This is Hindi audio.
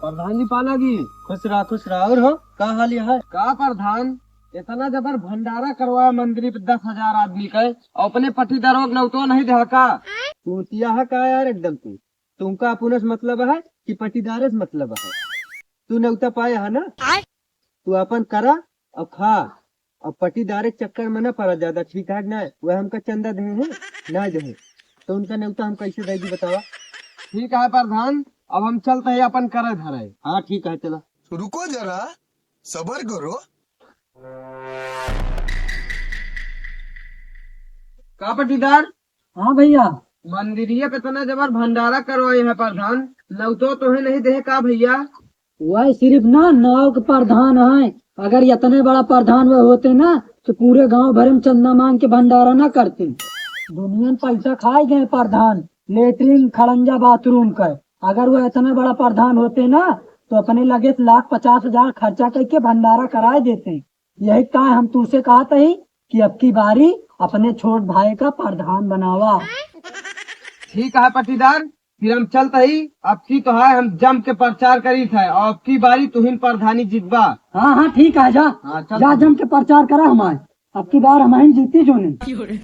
प्रधान जी पालागी खुश रहा और हो का हाल है। का प्रधान इतना जबर भंडारा करवाया मंदिर पे 10,000 आदमी का और अपने पट्टीदारों न तो नहीं देखा। तूतिया है का यार एकदम तुमका अपने से मतलब है कि पटीदारे से मतलब है। तू नौता पाया है ना, तू अपन करा और खा और पटीदारे के चक्कर में न पड़ा ज्यादा, ठीक है ना। वह हमका चंदा दे है ना जो है, तो उनका न्योता हम कैसे देगी बतावा। ठीक है प्रधान, अब हम चलते हैं अपन करे धरे। हाँ ठीक है चलो। रुको जरा, सबर करो। का पट्टीदार हाँ भैया, मंदिरिये पे इतना जबर भंडारा करवाए है प्रधान, नौतो तो है नहीं दे का भैया। वह सिर्फ ना नाव के प्रधान है। अगर इतने बड़ा प्रधान वह होते ना तो पूरे गांव भर में चंदा मांग के भंडारा ना करते। दुनिया में पैसा खाए गए प्रधान, लेटरिन खड़ंजा बाथरूम का। अगर वो इतने बड़ा प्रधान होते ना तो अपने लगे 1,50,000 खर्चा करके भंडारा कराए देते। यही कहा हम तुझसे कहा था ही कि अब की बारी अपने छोट भाई का प्रधान बनावा। ठीक है पट्टीदार, फिर हम चलते ही। अब की तो है हम जम के प्रचार करी थे और अब की बारी तुहिन प्रधानी जीतबा। हाँ हाँ ठीक है, जा हाँ, चल। जा जम के प्रचार करा हमारे। अब की बार हमारी जीती जो नहीं।